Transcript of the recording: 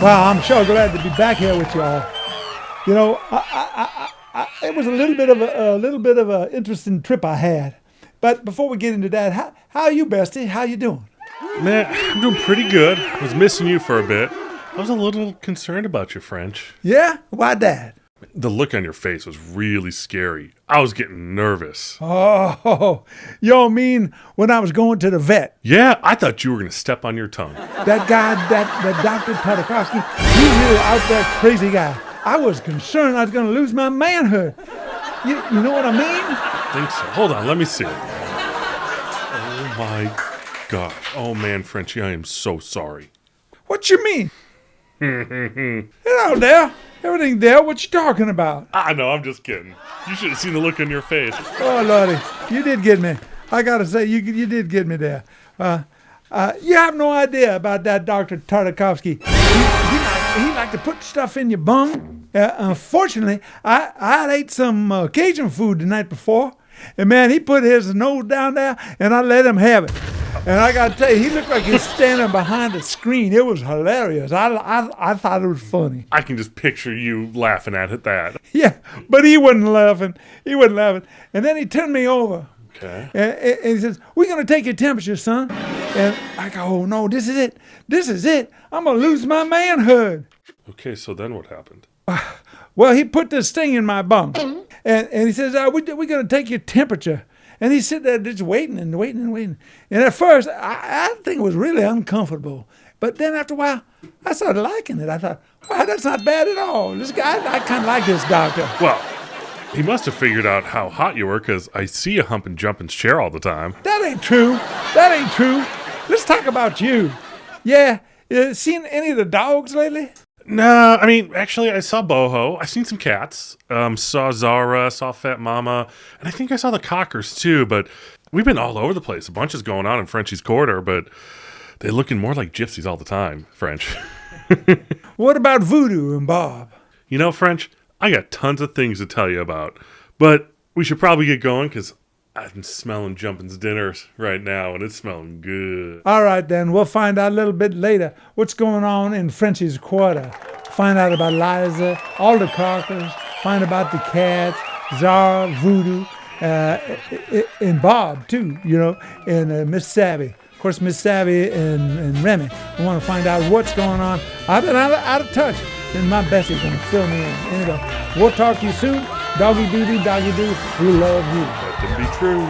Well, I'm sure glad to be back here with y'all. You know, it was a little bit of a interesting trip I had. But before we get into that, how are you, Bestie? How you doing? Man, I'm doing pretty good. I was missing you for a bit. I was a little concerned about you, French. Yeah? Why that? The look on your face was really scary. I was getting nervous. Oh, you mean when I was going to the vet? Yeah, I thought you were going to step on your tongue. That guy, that Dr. PawdCast, he's really out there crazy guy. I was concerned I was going to lose my manhood. You know what I mean? I think so. Hold on, let me see. Oh my gosh. Oh man, Frenchy, I am so sorry. What you mean? Hello there. Everything there? What you talking about? I know, I'm just kidding. You should have seen the look on your face. Oh, Lordy, you did get me. I got to say, you did get me there. You have no idea about that Dr. Tartakovsky. He liked to put stuff in your bum. Unfortunately, I ate some Cajun food the night before, and man, he put his nose down there, and I let him have it. And I got to tell you, he looked like he was standing behind a screen. It was hilarious. I thought it was funny. I can just picture you laughing at that. Yeah, but he wasn't laughing. And then he turned me over. Okay. And he says, "We're going to take your temperature, son." And I go, "Oh, no, this is it. This is it. I'm going to lose my manhood." Okay, so then what happened? Well, he put this thing in my bum. And he says, we're going to take your temperature. And he sat there just waiting. And at first, I think it was really uncomfortable. But then after a while, I started liking it. I thought, wow, that's not bad at all. This guy, I kind of like this doctor. Well, he must have figured out how hot you were, because I see you humping Jumpin's chair all the time. That ain't true. Let's talk about you. Yeah, seen any of the dogs lately? No, I mean, actually, I saw Boho. I seen some cats. Saw Zara, saw Fat Mama, and I think I saw the Cockers too, but we've been all over the place. A bunch is going on in Frenchy's quarter, but they're looking more like gypsies all the time, French. What about Voodoo and Bob? You know, French, I got tons of things to tell you about, but we should probably get going, because I'm smelling Jumpin's dinners right now, and it's smelling good. All right, then. We'll find out a little bit later what's going on in Frenchy's quarter. Find out about Liza, all the Cockers, find about the cats, Zara, Voodoo, and Bob, too, and Miss Savvy. Of course, Miss Savvy and Remy. We want to find out what's going on. I've been out of touch, and my Bessie's going to fill me in. Anyway, we'll talk to you soon. Doggy doo-doo, we love you. That can be true.